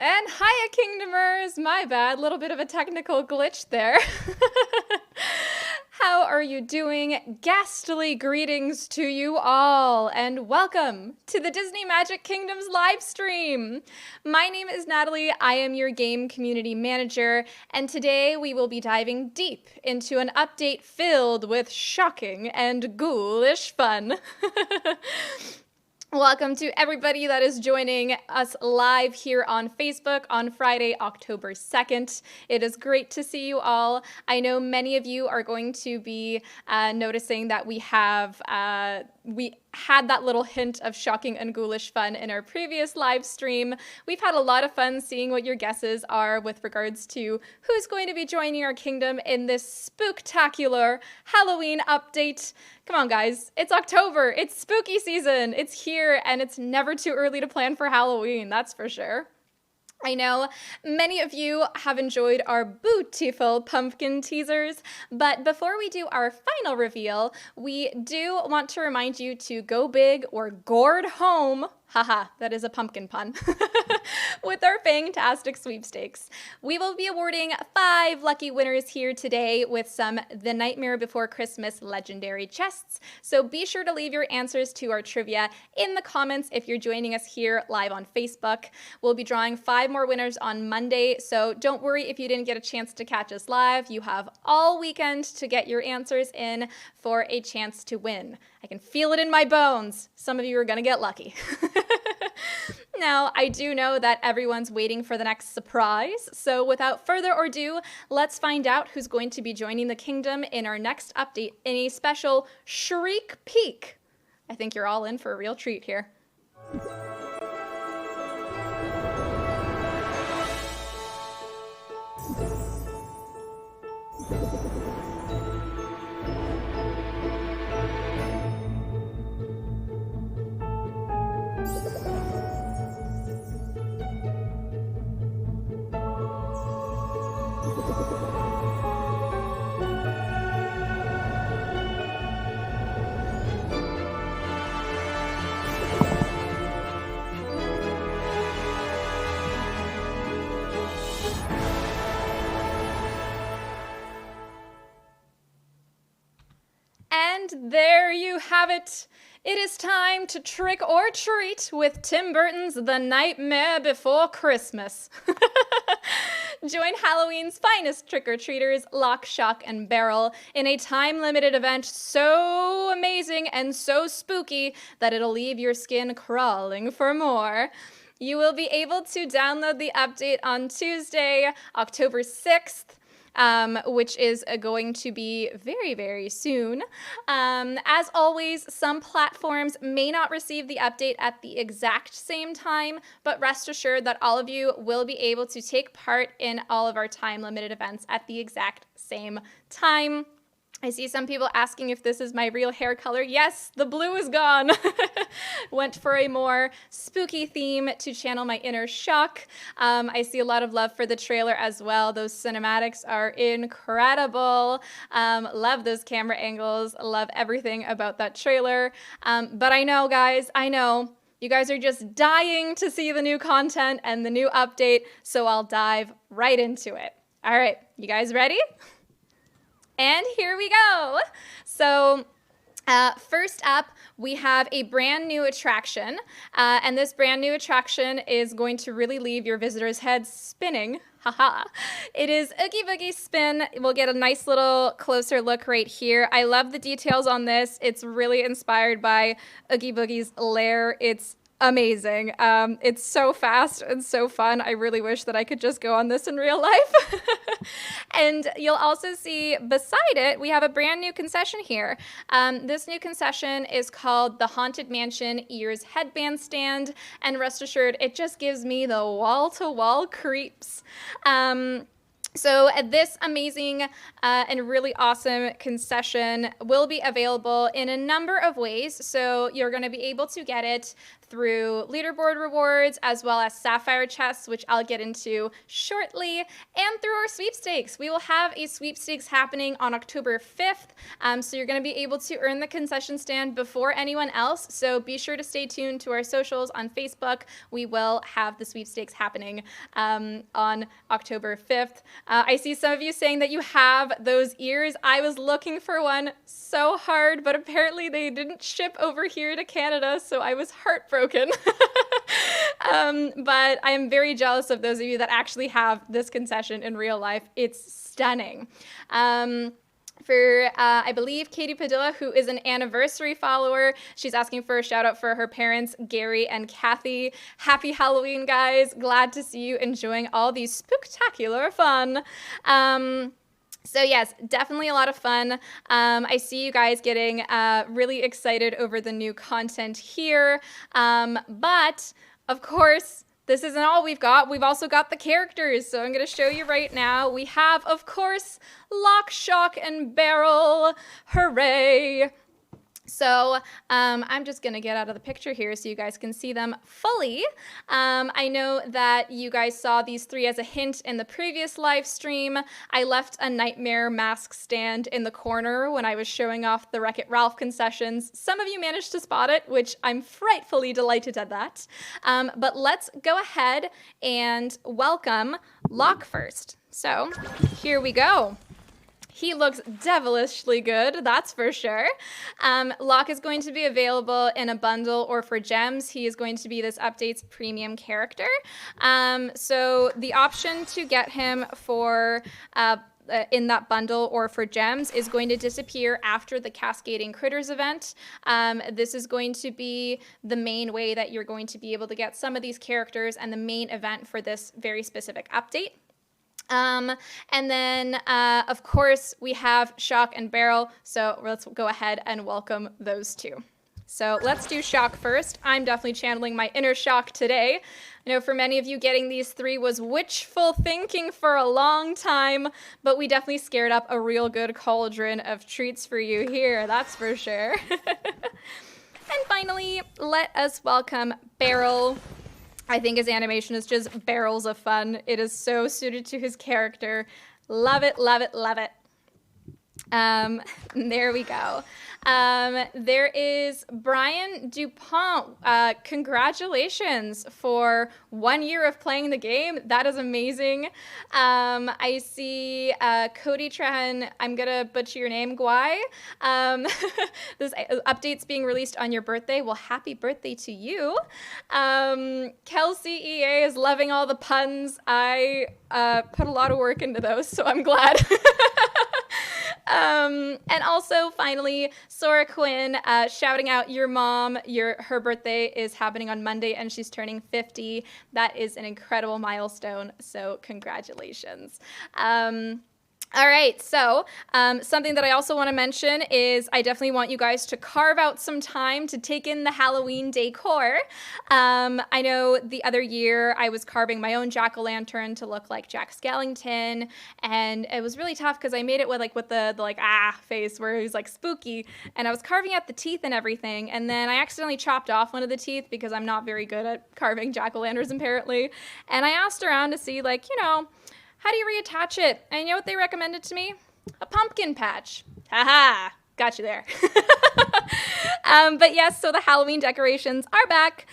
And hiya, Kingdomers! My bad, little bit of a technical glitch there. How are you doing? Ghastly greetings to you all, and welcome to the Disney Magic Kingdoms live stream. My name is Natalie, I am your game community manager, and today we will be diving deep into an update filled with shocking and ghoulish fun. Welcome to everybody that is joining us live here on Facebook on Friday, October 2nd. It is great to see you all. I know many of you are going to be noticing that we had that little hint of shocking and ghoulish fun in our previous live stream. We've had a lot of fun seeing what your guesses are with regards to who's going to be joining our kingdom in this spooktacular Halloween update. Come on, guys. It's October. It's spooky season. It's here, and it's never too early to plan for Halloween, that's for sure. I know many of you have enjoyed our beautiful pumpkin teasers, but before we do our final reveal, we do want to remind you to go big or gourd home. Haha, that is a pumpkin pun. With our fantastic sweepstakes. We will be awarding 5 lucky winners here today with some The Nightmare Before Christmas legendary chests. So be sure to leave your answers to our trivia in the comments if you're joining us here live on Facebook. We'll be drawing 5 more winners on Monday, so don't worry if you didn't get a chance to catch us live. You have all weekend to get your answers in for a chance to win. I can feel it in my bones. Some of you are gonna get lucky. Now, I do know that everyone's waiting for the next surprise, so without further ado, let's find out who's going to be joining the kingdom in our next update in a special Shriek Peek. I think you're all in for a real treat here. And there you have it. It is time to trick or treat with Tim Burton's The Nightmare Before Christmas. Join Halloween's finest trick-or-treaters, Lock, Shock, and Barrel in a time-limited event so amazing and so spooky that it'll leave your skin crawling for more. You will be able to download the update on Tuesday, October 6th. Which is going to be very, very soon. As always, some platforms may not receive the update at the exact same time, but rest assured that all of you will be able to take part in all of our time-limited events at the exact same time. I see some people asking if this is my real hair color. Yes, the blue is gone. Went for a more spooky theme to channel my inner shock. I see a lot of love for the trailer as well. Those cinematics are incredible. Love those camera angles. Love everything about that trailer. But I know, guys, I know. You guys are just dying to see the new content and the new update, so I'll dive right into it. All right, you guys ready? And here we go. So first up, we have a brand new attraction. And this brand new attraction is going to really leave your visitors' heads spinning. Haha. It is Oogie Boogie Spin. We'll get a nice little closer look right here. I love the details on this. It's really inspired by Oogie Boogie's lair. It's amazing. It's so fast and so fun. I really wish that I could just go on this in real life. And you'll also see beside it, we have a brand new concession here. This new concession is called the Haunted Mansion Ears Headband Stand. And rest assured, it just gives me the wall-to-wall creeps. So this amazing and really awesome concession will be available in a number of ways. So you're going to be able to get it through leaderboard rewards, as well as sapphire chests, which I'll get into shortly, and through our sweepstakes. We will have a sweepstakes happening on October 5th, so you're going to be able to earn the concession stand before anyone else, so be sure to stay tuned to our socials on Facebook. We will have the sweepstakes happening on October 5th. I see some of you saying that you have those ears. I was looking for one so hard, but apparently they didn't ship over here to Canada, so I was heartbroken. But I am very jealous of those of you that actually have this concession in real life. It's stunning. For, I believe, Katie Padilla, who is an anniversary follower. She's asking for a shout out for her parents, Gary and Kathy. Happy Halloween, guys. Glad to see you enjoying all these spooktacular fun. So yes, definitely a lot of fun. I see you guys getting really excited over the new content here. But, of course, this isn't all we've got. We've also got the characters. So I'm going to show you right now. We have, of course, Lock, Shock, and Barrel. Hooray! So I'm just going to get out of the picture here so you guys can see them fully. I know that you guys saw these three as a hint in the previous live stream. I left a nightmare mask stand in the corner when I was showing off the Wreck-It Ralph concessions. Some of you managed to spot it, which I'm frightfully delighted at that. But let's go ahead and welcome Locke first. So here we go. He looks devilishly good, that's for sure. Locke is going to be available in a bundle or for gems. He is going to be this update's premium character. So the option to get him for in that bundle or for gems is going to disappear after the Cascading Critters event. This is going to be the main way that you're going to be able to get some of these characters and the main event for this very specific update. And then, of course, we have Shock and Barrel, so let's go ahead and welcome those two. So let's do Shock first. I'm definitely channeling my inner Shock today. I know for many of you, getting these three was wishful thinking for a long time, but we definitely scared up a real good cauldron of treats for you here, that's for sure. And finally, let us welcome Barrel. I think his animation is just barrels of fun. It is so suited to his character. Love it, love it, love it. There we go. There is Brian DuPont. Congratulations for 1 year of playing the game. That is amazing. I see Cody Trahan, I'm going to butcher your name, Guai. This update's being released on your birthday. Well, happy birthday to you. Kelsey EA is loving all the puns. I put a lot of work into those, so I'm glad. And also, finally, Sora Quinn shouting out your mom. Her birthday is happening on Monday, and she's turning 50. That is an incredible milestone, so congratulations. All right, so something that I also want to mention is I definitely want you guys to carve out some time to take in the Halloween decor. I know the other year I was carving my own jack-o'-lantern to look like Jack Skellington, and it was really tough because I made it with the face where he was like spooky, and I was carving out the teeth and everything, and then I accidentally chopped off one of the teeth because I'm not very good at carving jack-o'-lanterns apparently, and I asked around to see how do you reattach it? And you know what they recommended to me? A pumpkin patch. Haha, got you there. But yes, so the Halloween decorations are back.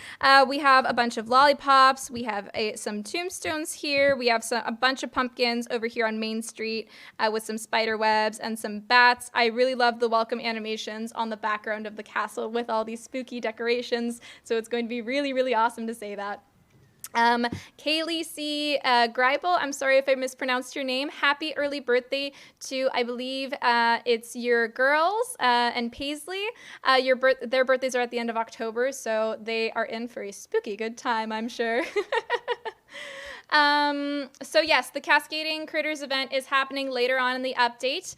We have a bunch of lollipops. We have some tombstones here. We have a bunch of pumpkins over here on Main Street with some spider webs and some bats. I really love the welcome animations on the background of the castle with all these spooky decorations. So it's going to be really, really awesome to say that. Kaylee C. Greibel, I'm sorry if I mispronounced your name. Happy early birthday to, I believe, it's your girls and Paisley. Their birthdays are at the end of October, so they are in for a spooky good time, I'm sure. So yes, the Cascading Critters event is happening later on in the update.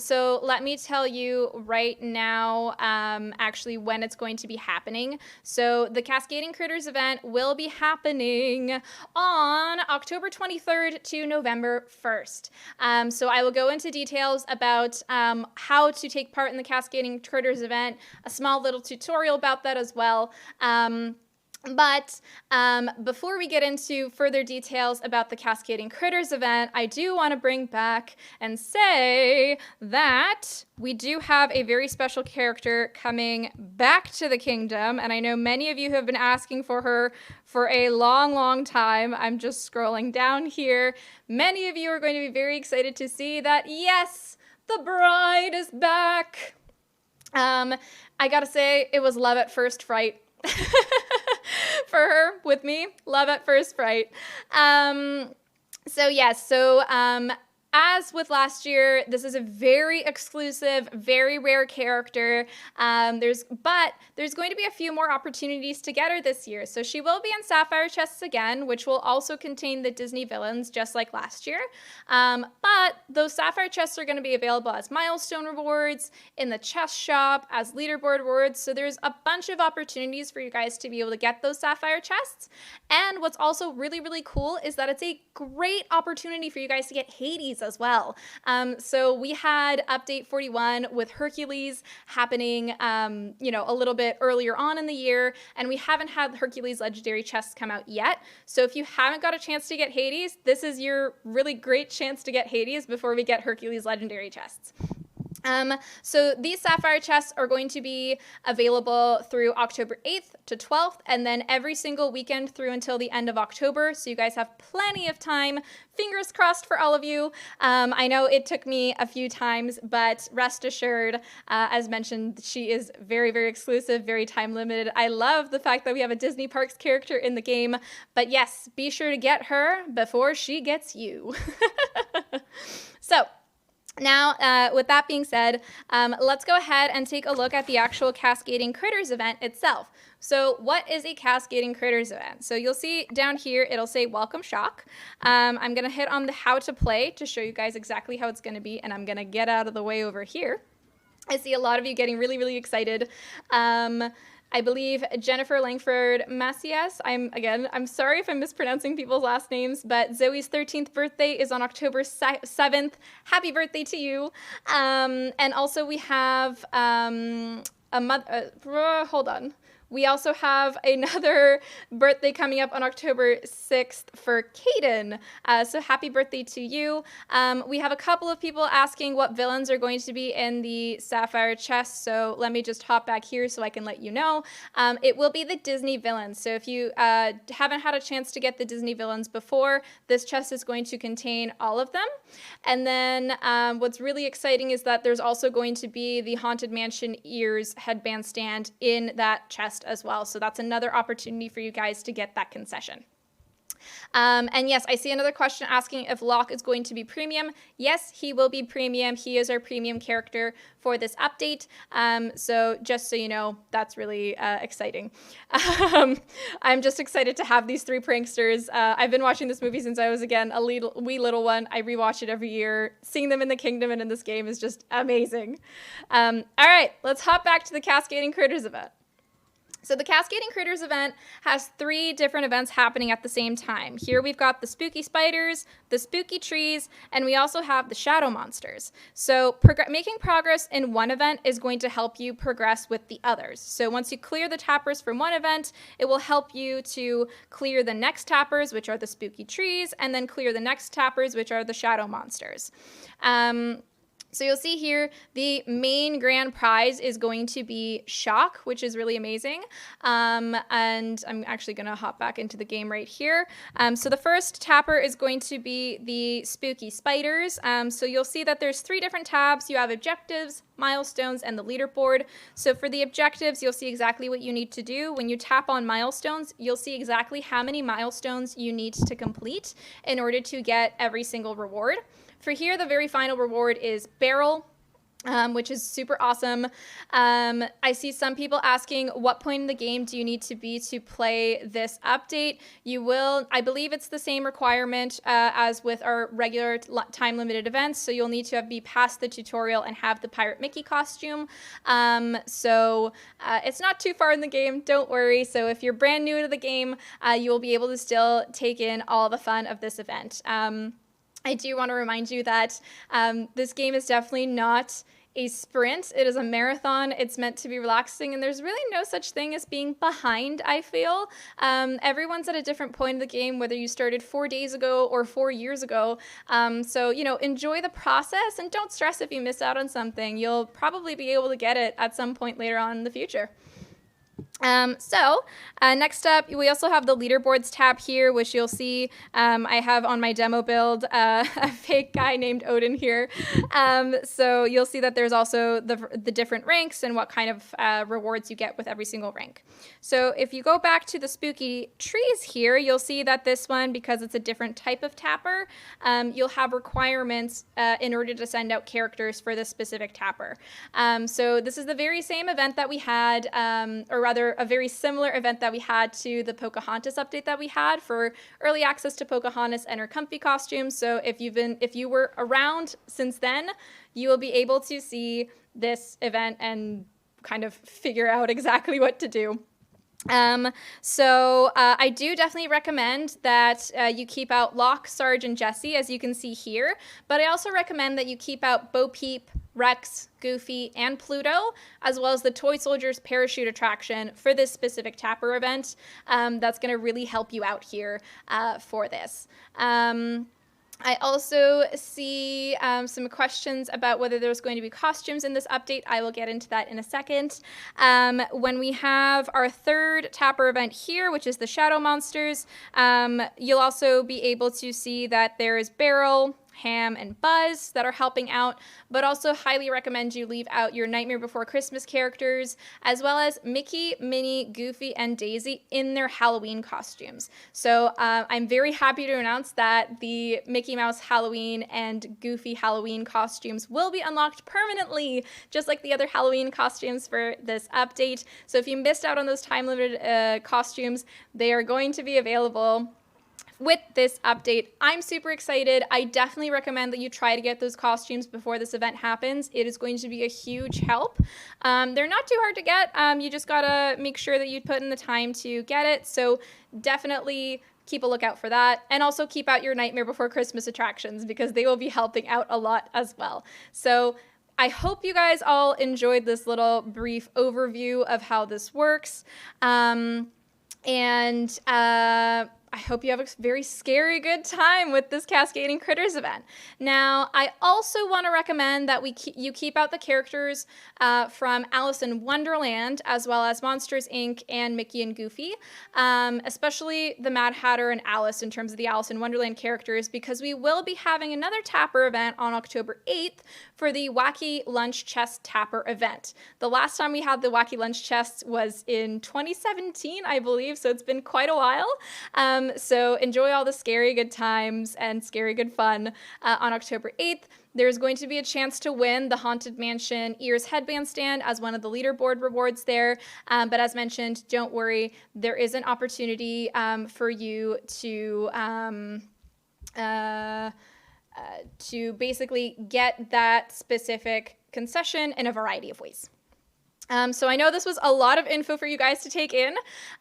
So let me tell you right now, actually when it's going to be happening. So the Cascading Critters event will be happening on October 23rd to November 1st. So I will go into details about how to take part in the Cascading Critters event, a small little tutorial about that as well. But before we get into further details about the Cascading Critters event, I do want to bring back and say that we do have a very special character coming back to the kingdom, and I know many of you have been asking for her for a long, long time. I'm just scrolling down here. Many of you are going to be very excited to see that, yes, the bride is back. I gotta say, it was love at first fright. For her, with me, love at first fright. So yes, as with last year, this is a very exclusive, very rare character. There's going to be a few more opportunities to get her this year. So she will be in Sapphire chests again, which will also contain the Disney villains, just like last year. But those Sapphire chests are going to be available as milestone rewards, in the chest shop, as leaderboard rewards. So there's a bunch of opportunities for you guys to be able to get those Sapphire chests. And what's also really, really cool is that it's a great opportunity for you guys to get Hades as well. So we had update 41 with Hercules happening, a little bit earlier on in the year, and we haven't had Hercules legendary chests come out yet. So if you haven't got a chance to get Hades, this is your really great chance to get Hades before we get Hercules legendary chests. So these Sapphire chests are going to be available through October 8th to 12th, and then every single weekend through until the end of October. So you guys have plenty of time. Fingers crossed for all of you. I know it took me a few times, but rest assured, as mentioned, she is very, very exclusive, very time limited. I love the fact that we have a Disney Parks character in the game, but yes, be sure to get her before she gets you. So, now, with that being said, let's go ahead and take a look at the actual Cascading Critters event itself. So what is a Cascading Critters event? So you'll see down here, it'll say Welcome Shock. I'm going to hit on the how to play to show you guys exactly how it's going to be, and I'm going to get out of the way over here. I see a lot of you getting really, really excited. I believe Jennifer Langford Macias. I'm sorry if I'm mispronouncing people's last names, but Zoe's 13th birthday is on October 7th. Happy birthday to you. And also we have hold on. We also have another birthday coming up on October 6th for Kaden. So happy birthday to you. We have a couple of people asking what villains are going to be in the Sapphire chest. So let me just hop back here so I can let you know. It will be the Disney villains. So if you haven't had a chance to get the Disney villains before, this chest is going to contain all of them. And then what's really exciting is that there's also going to be the Haunted Mansion ears headband stand in that chest as well. So that's another opportunity for you guys to get that concession. And yes, I see another question asking if Locke is going to be premium. Yes, he will be premium. He is our premium character for this update. So just so you know, that's really exciting. I'm just excited to have these three pranksters. I've been watching this movie since I was, again, a wee little one. I rewatch it every year. Seeing them in the kingdom and in this game is just amazing. All right, let's hop back to the Cascading Critters event. So the Cascading Critters event has 3 different events happening at the same time. Here we've got the spooky spiders, the spooky trees, and we also have the shadow monsters. So making progress in one event is going to help you progress with the others. So once you clear the tappers from one event, it will help you to clear the next tappers, which are the spooky trees, and then clear the next tappers, which are the shadow monsters. So you'll see here, the main grand prize is going to be Shock, which is really amazing. And I'm actually going to hop back into the game right here. So the first tapper is going to be the Spooky Spiders. So you'll see that there's 3 different tabs. You have objectives, milestones, and the leaderboard. So for the objectives, you'll see exactly what you need to do. When you tap on milestones, you'll see exactly how many milestones you need to complete in order to get every single reward. For here, the very final reward is Barrel. which is super awesome. I see some people asking, what point in the game do you need to be to play this update? You will, I believe it's the same requirement as with our regular time-limited events, so you'll need to be past the tutorial and have the Pirate Mickey costume. So it's not too far in the game, don't worry. So if you're brand new to the game, you will be able to still take in all the fun of this event. I do want to remind you that this game is definitely not a sprint. It is a marathon. It's meant to be relaxing, and there's really no such thing as being behind, I feel. Everyone's at a different point in the game, whether you started 4 days ago or 4 years ago. So, you know, enjoy the process and don't stress if you miss out on something. You'll probably be able to get it at some point later on in the future. Next up, we also have the leaderboards tab here, which you'll see I have on my demo build a fake guy named Odin here. So you'll see that there's also the different ranks and what kind of rewards you get with every single rank. So if you go back to the spooky trees here, you'll see that this one, because it's a different type of tapper, you'll have requirements in order to send out characters for this specific tapper. So this is the very same event that we had, or rather a very similar event that we had to the Pocahontas update that we had for early access to Pocahontas and her comfy costumes. So if you were around since then, you will be able to see this event and kind of figure out exactly what to do. I do definitely recommend that you keep out Locke, Sarge, and Jesse, as you can see here, but I also recommend that you keep out Bo Peep, Rex, Goofy, and Pluto, as well as the Toy Soldiers parachute attraction for this specific tapper event. That's going to really help you out here for this. I also see some questions about whether there's going to be costumes in this update. I will get into that in a second. When we have our third tapper event here, which is the Shadow Monsters, you'll also be able to see that there is Beryl, Ham, and Buzz that are helping out, but also highly recommend you leave out your Nightmare Before Christmas characters, as well as Mickey, Minnie, Goofy, and Daisy in their Halloween costumes. So I'm very happy to announce that the Mickey Mouse Halloween and Goofy Halloween costumes will be unlocked permanently, just like the other Halloween costumes for this update. So if you missed out on those time-limited costumes, they are going to be available with this update. I'm super excited. I definitely recommend that you try to get those costumes before this event happens. It is going to be a huge help. They're not too hard to get. You just gotta make sure that you put in the time to get it. So definitely keep a lookout for that. And also keep out your Nightmare Before Christmas attractions, because they will be helping out a lot as well. So I hope you guys all enjoyed this little brief overview of how this works. I hope you have a very scary good time with this Cascading Critters event. Now, I also want to recommend that you keep out the characters from Alice in Wonderland, as well as Monsters, Inc. and Mickey and Goofy, especially the Mad Hatter and Alice in terms of the Alice in Wonderland characters, because we will be having another Tapper event on October 8th for the Wacky Lunch Chest Tapper event. The last time we had the Wacky Lunch Chest was in 2017, I believe, so it's been quite a while. So enjoy all the scary good times and scary good fun on October 8th. There's going to be a chance to win the Haunted Mansion Ears headband stand as one of the leaderboard rewards there. But as mentioned, don't worry, there is an opportunity for you to basically get that specific concession in a variety of ways. So I know this was a lot of info for you guys to take in.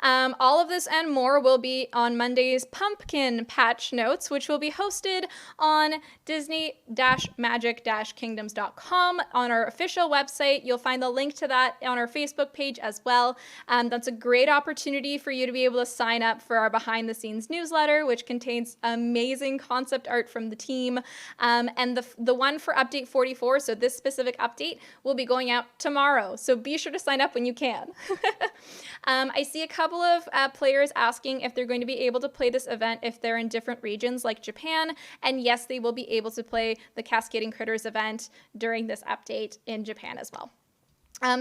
All of this and more will be on Monday's Pumpkin Patch Notes, which will be hosted on Disney-Magic-Kingdoms.com on our official website. You'll find the link to that on our Facebook page as well. That's a great opportunity for you to be able to sign up for our behind-the-scenes newsletter, which contains amazing concept art from the team. And the one for Update 44, so this specific update, will be going out tomorrow. So be sure to sign up when you can. I see a couple of players asking if they're going to be able to play this event if they're in different regions like Japan, and yes, they will be able to play the Cascading Critters event during this update in Japan as well.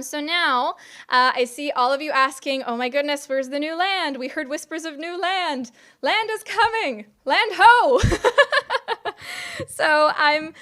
So now I see all of you asking, oh my goodness, where's the new land? We heard whispers of new land. Land is coming. Land ho! So I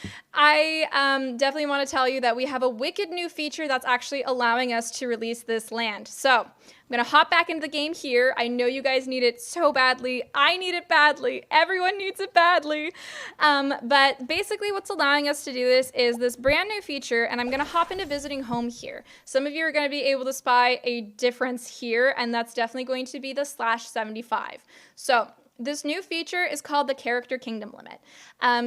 definitely want to tell you that we have a wicked new feature that's actually allowing us to release this land. So I'm going to hop back into the game here. I know you guys need it so badly. I need it badly. Everyone needs it badly. But basically what's allowing us to do this is this brand new feature, and I'm going to hop into visiting home here. Some of you are going to be able to spy a difference here, and that's definitely going to be the /75. So this new feature is called the character kingdom limit.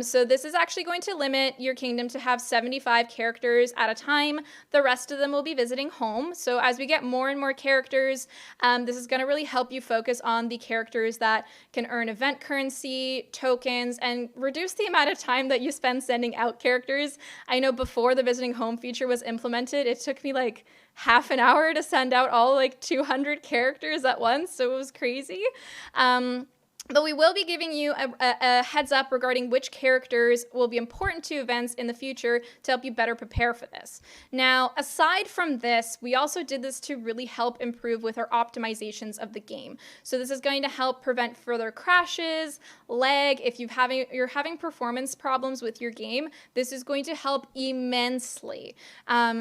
So this is actually going to limit your kingdom to have 75 characters at a time. The rest of them will be visiting home. So as we get more and more characters, this is going to really help you focus on the characters that can earn event currency, tokens, and reduce the amount of time that you spend sending out characters. I know before the visiting home feature was implemented, it took me like half an hour to send out all like 200 characters at once. So it was crazy. But we will be giving you a heads up regarding which characters will be important to events in the future to help you better prepare for this. Now, aside from this, we also did this to really help improve with our optimizations of the game. So this is going to help prevent further crashes, lag. If you're having performance problems with your game, this is going to help immensely.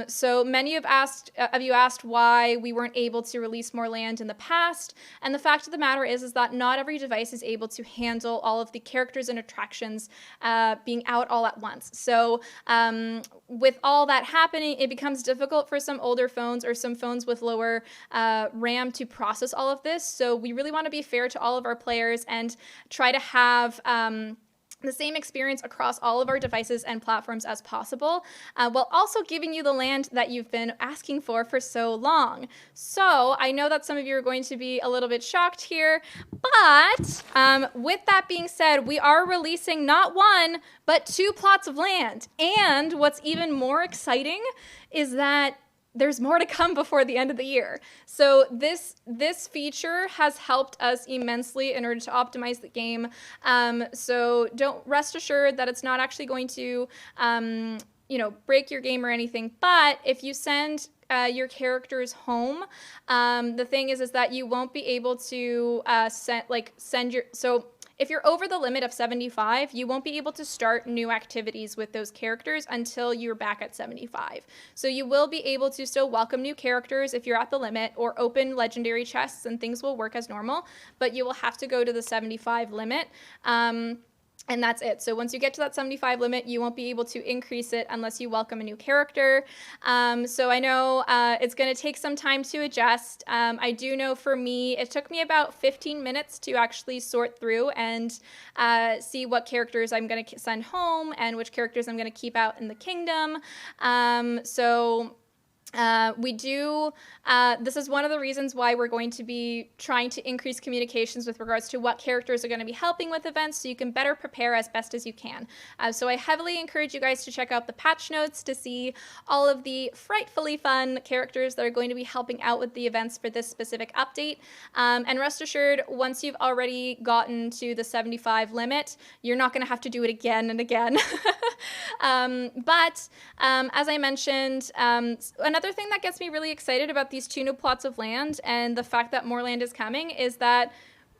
So many of you asked why we weren't able to release more land in the past, and the fact of the matter is that not every device is able to handle all of the characters and attractions being out all at once. So with all that happening, it becomes difficult for some older phones or some phones with lower RAM to process all of this. So we really want to be fair to all of our players and try to have the same experience across all of our devices and platforms as possible, while also giving you the land that you've been asking for so long. So I know that some of you are going to be a little bit shocked here, but with that being said, we are releasing not one, but 2 plots of land. And what's even more exciting is that there's more to come before the end of the year. So this feature has helped us immensely in order to optimize the game. So don't rest assured that it's not actually going to break your game or anything. But if you send your characters home, the thing is that you won't be able to send your if you're over the limit of 75, you won't be able to start new activities with those characters until you're back at 75. So you will be able to still welcome new characters if you're at the limit, or open legendary chests, and things will work as normal, but you will have to go to the 75 limit. And that's it. So once you get to that 75 limit, you won't be able to increase it unless you welcome a new character. So I know it's going to take some time to adjust. I do know for me, it took me about 15 minutes to actually sort through and see what characters I'm going to send home and which characters I'm going to keep out in the kingdom. This is one of the reasons why we're going to be trying to increase communications with regards to what characters are going to be helping with events, so you can better prepare as best as you can. So I heavily encourage you guys to check out the patch notes to see all of the frightfully fun characters that are going to be helping out with the events for this specific update. And rest assured, once you've already gotten to the 75 limit, you're not going to have to do it again and again. But as I mentioned, another thing that gets me really excited about these 2 new plots of land and the fact that more land is coming is that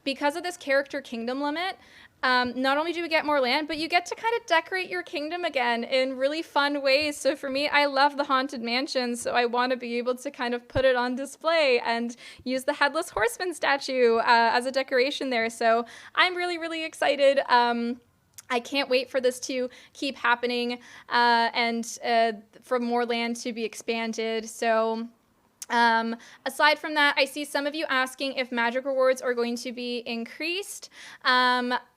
because of this character kingdom limit, not only do we get more land, but you get to kind of decorate your kingdom again in really fun ways. So for me, I love the Haunted Mansion, so I want to be able to kind of put it on display and use the Headless Horseman statue as a decoration there. So I'm really, really excited. I can't wait for this to keep happening and for more land to be expanded. So aside from that, I see some of you asking if magic rewards are going to be increased.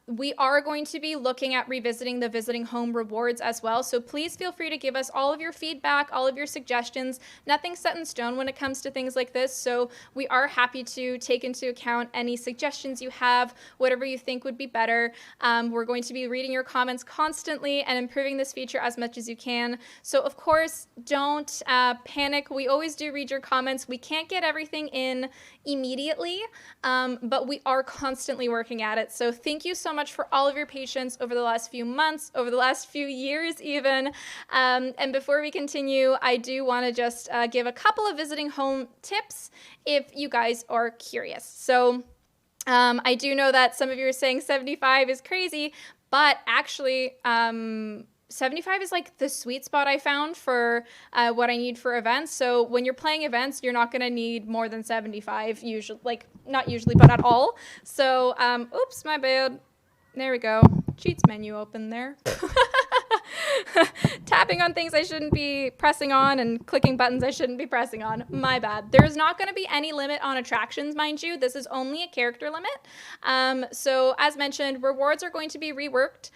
We are going to be looking at revisiting the visiting home rewards as well. So please feel free to give us all of your feedback, all of your suggestions. Nothing's set in stone when it comes to things like this. So we are happy to take into account any suggestions you have, whatever you think would be better. We're going to be reading your comments constantly and improving this feature as much as you can. So of course, don't panic. We always do read your comments. We can't get everything in immediately, but we are constantly working at it. So thank you so much for all of your patience over the last few months, over the last few years even. And before we continue, I do want to just give a couple of visiting home tips if you guys are curious. So I do know that some of you are saying 75 is crazy, but actually 75 is like the sweet spot I found for what I need for events. So when you're playing events, you're not going to need more than 75 usually, like not usually, but at all. So, oops, my bad. There we go. Cheats menu open there. Tapping on things I shouldn't be pressing on and clicking buttons I shouldn't be pressing on. My bad. There's not going to be any limit on attractions, mind you. This is only a character limit. So as mentioned, rewards are going to be reworked.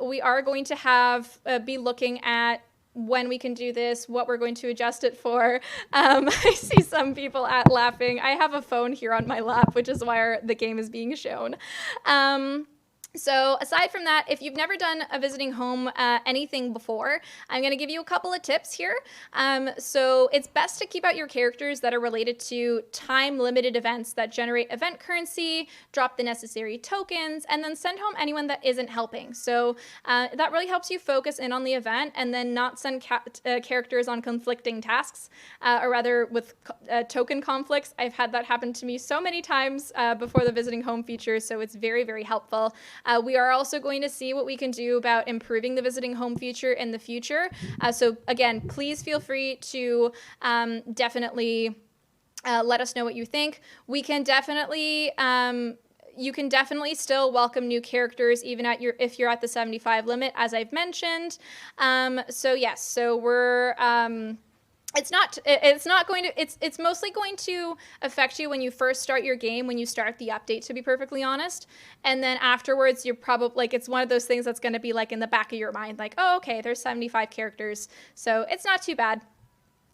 We are going to have be looking at when we can do this, what we're going to adjust it for. I see some people laughing. I have a phone here on my lap, which is why the game is being shown. So aside from that, if you've never done a visiting home anything before, I'm going to give you a couple of tips here. So it's best to keep out your characters that are related to time-limited events that generate event currency, drop the necessary tokens, and then send home anyone that isn't helping. So that really helps you focus in on the event and then not send characters on conflicting tasks, or rather with token conflicts. I've had that happen to me so many times before the visiting home feature, so it's very, very helpful. We are also going to see what we can do about improving the visiting home feature in the future. So again, please feel free to definitely let us know what you think. We can definitely, you can definitely still welcome new characters even at if you're at the 75 limit, as I've mentioned. So yes, so we're, it's mostly going to affect you when you first start your game, when you start the update, to be perfectly honest. And then afterwards, you're probably like, it's one of those things that's going to be like in the back of your mind, like, oh, okay, there's 75 characters. So it's not too bad.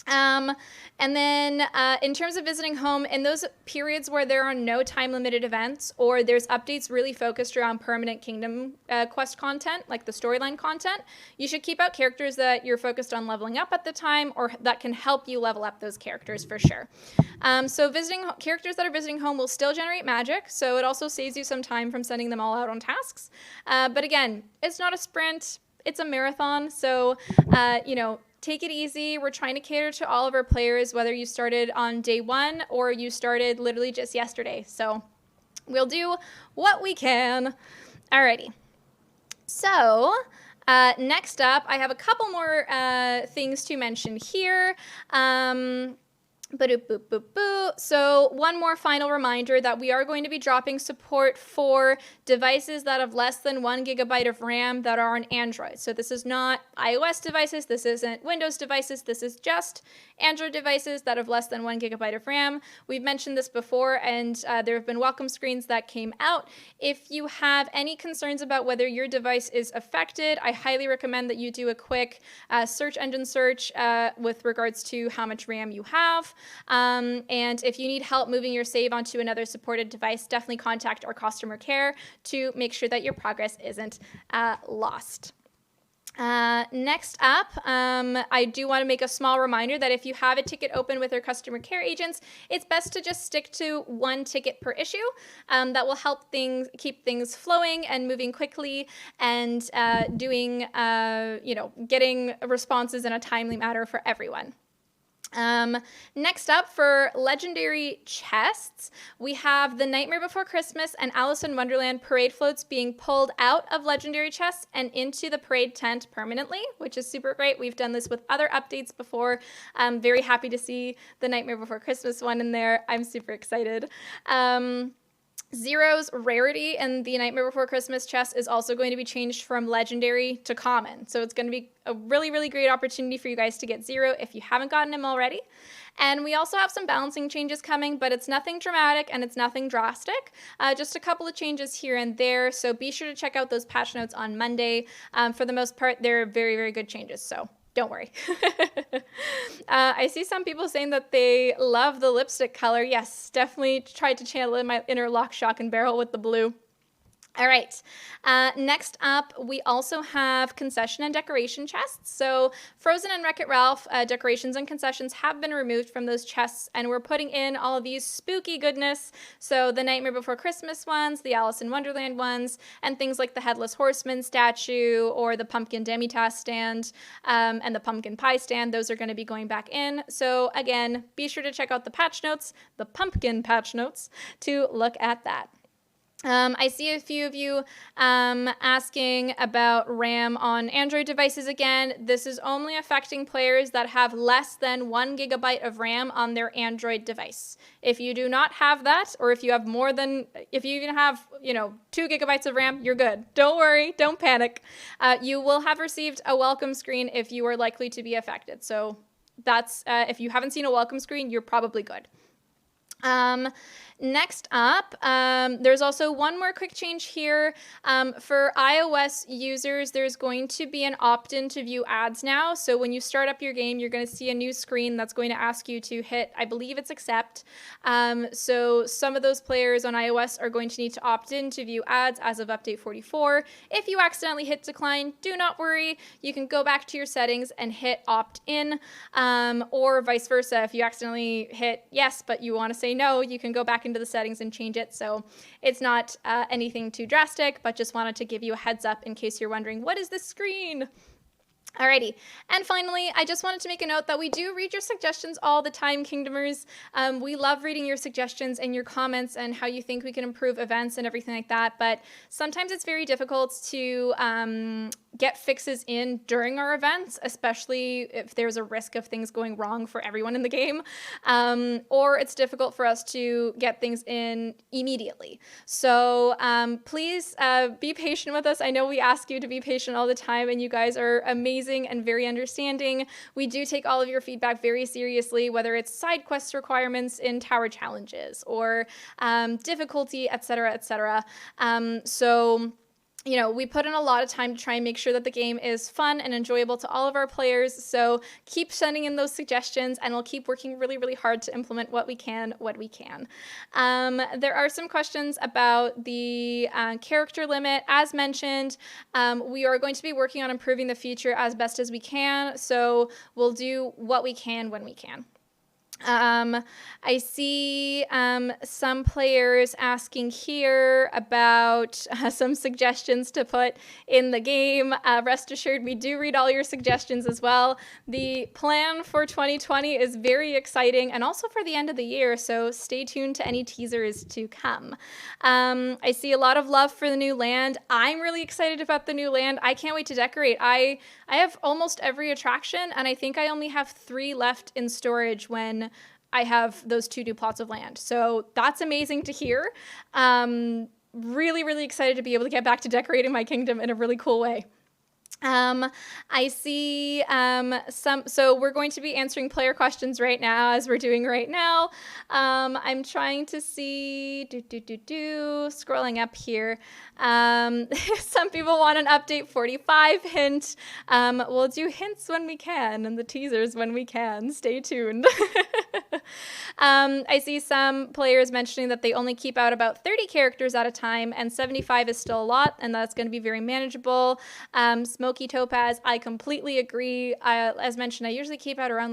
And then in terms of visiting home, in those periods where there are no time-limited events or there's updates really focused around permanent kingdom quest content, like the storyline content, you should keep out characters that you're focused on leveling up at the time or that can help you level up those characters for sure. So characters that are visiting home will still generate magic, so it also saves you some time from sending them all out on tasks. But again, it's not a sprint, it's a marathon, so, you know, take it easy. We're trying to cater to all of our players, whether you started on day one or you started literally just yesterday. So we'll do what we can. Alrighty. So next up, I have a couple more things to mention here. So one more final reminder that we are going to be dropping support for devices that have less than 1 GB of RAM that are on Android. So this is not iOS devices, this isn't Windows devices, this is just Android devices that have less than 1 GB of RAM. We've mentioned this before, and there have been welcome screens that came out. If you have any concerns about whether your device is affected, I highly recommend that you do a quick search engine search with regards to how much RAM you have. And if you need help moving your save onto another supported device, definitely contact our customer care to make sure that your progress isn't lost. Next up, I do want to make a small reminder that if you have a ticket open with our customer care agents, it's best to just stick to 1 ticket per issue. That will help keep things flowing and moving quickly and doing, getting responses in a timely manner for everyone. Next up, for legendary chests, we have the Nightmare Before Christmas and Alice in Wonderland parade floats being pulled out of legendary chests and into the parade tent permanently, which is super great. We've done this with other updates before. I'm very happy to see the Nightmare Before Christmas one in there. I'm super excited. Zero's rarity in the Nightmare Before Christmas chest is also going to be changed from legendary to common. So it's going to be a really, really great opportunity for you guys to get Zero if you haven't gotten him already. And we also have some balancing changes coming, but it's nothing dramatic and it's nothing drastic. Just a couple of changes here and there. So be sure to check out those patch notes on Monday. For the most part, they're very, very good changes. So don't worry. I see some people saying that they love the lipstick color. Yes, definitely tried to channel in my inner Lock, Shock, and Barrel with the blue. All right, next up, we also have concession and decoration chests. So Frozen and Wreck-It Ralph decorations and concessions have been removed from those chests, and we're putting in all of these spooky goodness. So the Nightmare Before Christmas ones, the Alice in Wonderland ones, and things like the Headless Horseman statue or the Pumpkin Demitasse stand and the Pumpkin Pie stand. Those are going to be going back in. So again, be sure to check out the patch notes, the pumpkin patch notes, to look at that. I see a few of you asking about RAM on Android devices again. This is only affecting players that have less than 1 gigabyte of RAM on their Android device. If you do not have that, or if you have more than, if you even have, 2 gigabytes of RAM, you're good. Don't worry, don't panic. You will have received a welcome screen if you are likely to be affected. So that's, if you haven't seen a welcome screen, you're probably good. Next up, there's also one more quick change here. For iOS users, there's going to be an opt-in to view ads now. So when you start up your game, you're going to see a new screen that's going to ask you to hit, I believe it's accept. So some of those players on iOS are going to need to opt in to view ads as of update 44. If you accidentally hit decline, do not worry. You can go back to your settings and hit opt-in, or vice versa. If you accidentally hit yes, but you want to say no, you can go back into the settings and change it. So it's not anything too drastic, but just wanted to give you a heads up in case you're wondering, what is this screen? Alrighty, and finally, I just wanted to make a note that we do read your suggestions all the time, Kingdomers. We love reading your suggestions and your comments and how you think we can improve events and everything like that, but sometimes it's very difficult to get fixes in during our events, especially if there's a risk of things going wrong for everyone in the game, or it's difficult for us to get things in immediately. So please be patient with us. I know we ask you to be patient all the time, and you guys are amazing and very understanding. We do take all of your feedback very seriously, whether it's side quest requirements in tower challenges or difficulty, etc., etc. So we put in a lot of time to try and make sure that the game is fun and enjoyable to all of our players. So keep sending in those suggestions, and we'll keep working really, really hard to implement what we can. There are some questions about the character limit. As mentioned, we are going to be working on improving the feature as best as we can. So we'll do what we can when we can. I see some players asking here about some suggestions to put in the game. Rest assured, we do read all your suggestions as well. The plan for 2020 is very exciting, and also for the end of the year, so stay tuned to any teasers to come. I see a lot of love for the new land. I'm really excited about the new land. I can't wait to decorate. I have almost every attraction, and I think I only have 3 left in storage when I have those 2 new plots of land. So that's amazing to hear. Really, really excited to be able to get back to decorating my kingdom in a really cool way. I see so we're going to be answering player questions right now, as we're doing right now. I'm trying to see, scrolling up here. Some people want an update 45 hint. We'll do hints when we can and the teasers when we can. Stay tuned. I see some players mentioning that they only keep out about 30 characters at a time, and 75 is still a lot, and that's going to be very manageable. Smoky Topaz, I completely agree. As mentioned, I usually keep out around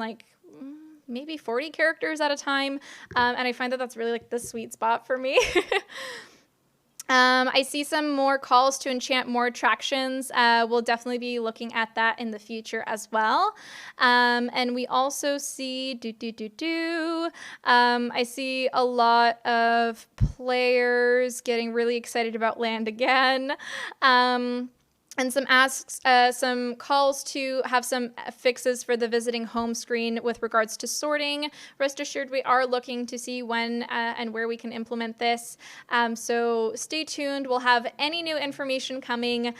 maybe 40 characters at a time, and I find that that's really the sweet spot for me. I see some more calls to enchant more attractions. We'll definitely be looking at that in the future as well. And we also see I see a lot of players getting really excited about land again. And some calls to have some fixes for the visiting home screen with regards to sorting. Rest assured, we are looking to see when and where we can implement this. So stay tuned. We'll have any new information coming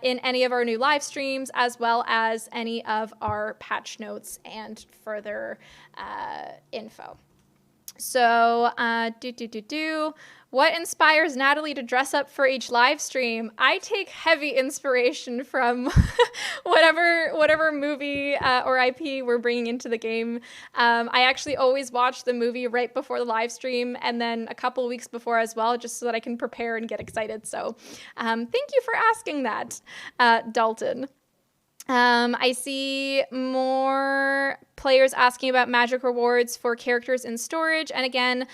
in any of our new live streams, as well as any of our patch notes and further info. So, what inspires Natalie to dress up for each live stream? I take heavy inspiration from whatever movie or IP we're bringing into the game. I actually always watch the movie right before the live stream, and then a couple weeks before as well, just so that I can prepare and get excited. So, thank you for asking that, Dalton. I see more players asking about magic rewards for characters in storage. And again,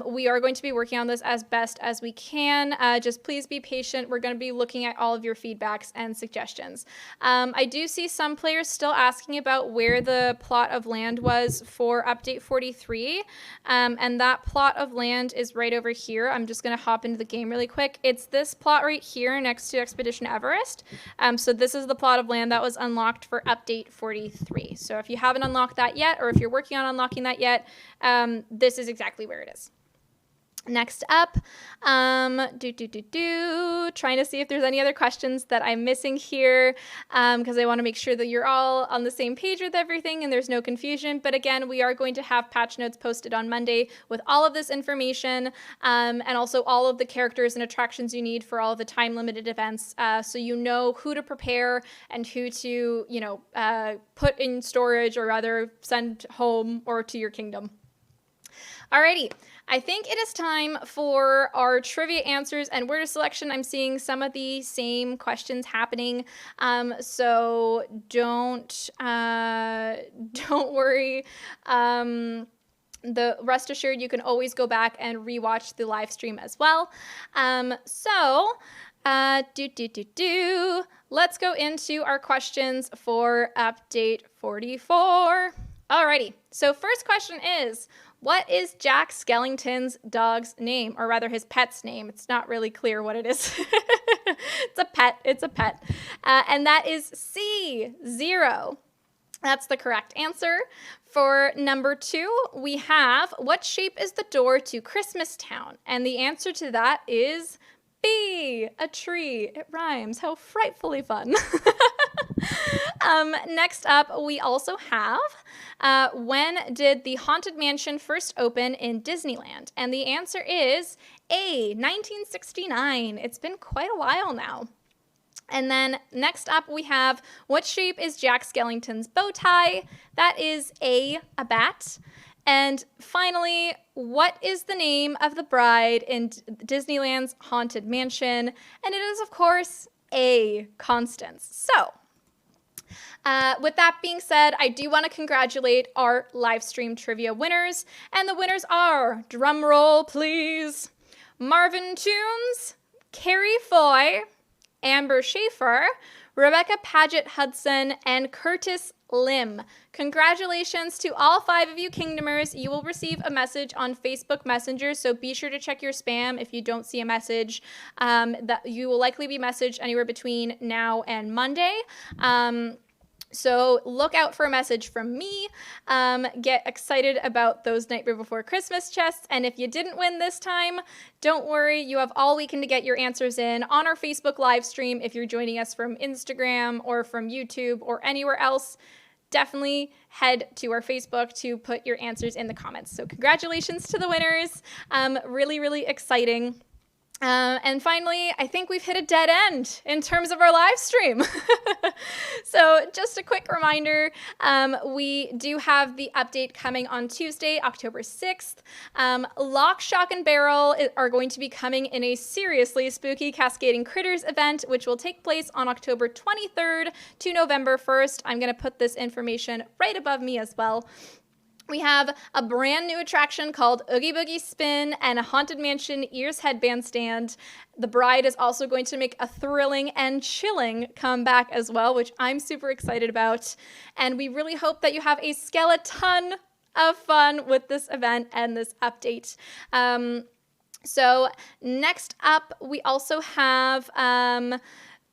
we are going to be working on this as best as we can. Just please be patient. We're going to be looking at all of your feedbacks and suggestions. I do see some players still asking about where the plot of land was for update 43. And that plot of land is right over here. I'm just going to hop into the game really quick. It's this plot right here next to Expedition Everest. So this is the plot of land that was unlocked for update 43. So if you haven't unlocked that yet, or if you're working on unlocking that yet, this is exactly where it is. Next up, trying to see if there's any other questions that I'm missing here, because I want to make sure that you're all on the same page with everything and there's no confusion. But again, we are going to have patch notes posted on Monday with all of this information, and also all of the characters and attractions you need for all of the time-limited events, so you know who to prepare and who to, put in storage or rather send home or to your kingdom. Alrighty, I think it is time for our trivia answers and word selection. I'm seeing some of the same questions happening, so don't worry. Rest assured, you can always go back and rewatch the live stream as well. Let's go into our questions for update 44. Alrighty, so first question is, what is Jack Skellington's dog's name, or rather his pet's name? It's not really clear what it is. It's a pet. And that is C, 0. That's the correct answer. For number 2, we have, what shape is the door to Christmas Town? And the answer to that is B, a tree. It rhymes. How frightfully fun. Next up, we also have, when did the Haunted Mansion first open in Disneyland? And the answer is A, 1969. It's been quite a while now. And then next up, we have, what shape is Jack Skellington's bow tie? That is A, bat. And finally, what is the name of the bride in Disneyland's Haunted Mansion? And it is, of course, A, Constance. So, with that being said, I do want to congratulate our live stream trivia winners. And the winners are, drum roll please, Marvin Toons, Carrie Foy, Amber Schaefer, Rebecca Paget Hudson, and Curtis Lim. Congratulations to all 5 of you Kingdomers. You will receive a message on Facebook Messenger, so be sure to check your spam if you don't see a message. That you will likely be messaged anywhere between now and Monday. So look out for a message from me. Get excited about those Nightmare Before Christmas chests. And if you didn't win this time, don't worry. You have all weekend to get your answers in on our Facebook live stream. If you're joining us from Instagram or from YouTube or anywhere else, definitely head to our Facebook to put your answers in the comments. So congratulations to the winners. Really, really exciting. And finally, I think we've hit a dead end in terms of our live stream. So just a quick reminder, we do have the update coming on Tuesday, October 6th. Lock, Shock, and Barrel are going to be coming in a seriously spooky Cascading Critters event, which will take place on October 23rd to November 1st. I'm going to put this information right above me as well. We have a brand new attraction called Oogie Boogie Spin and a Haunted Mansion Ears headband stand. The bride is also going to make a thrilling and chilling comeback as well, which I'm super excited about. And we really hope that you have a skeleton of fun with this event and this update. So next up, we also have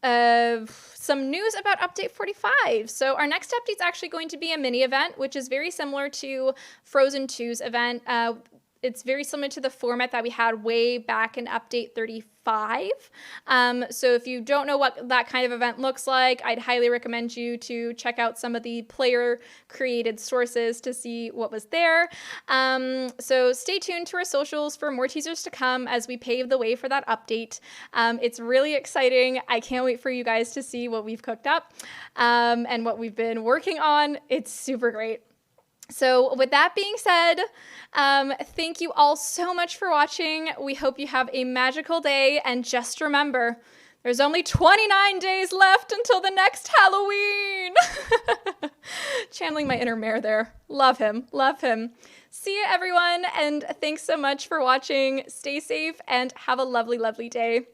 some news about Update 45. So our next update is actually going to be a mini event, which is very similar to Frozen 2's event. It's very similar to the format that we had way back in Update 35. So if you don't know what that kind of event looks like, I'd highly recommend you to check out some of the player-created sources to see what was there. So stay tuned to our socials for more teasers to come as we pave the way for that update. It's really exciting. I can't wait for you guys to see what we've cooked up and what we've been working on. It's super great. So with that being said, thank you all so much for watching. We hope you have a magical day, and just remember, There's only 29 days left until the next Halloween. Channeling my inner mayor there. Love him. Love him. See you, everyone, and thanks so much for watching. Stay safe and have a lovely, lovely day.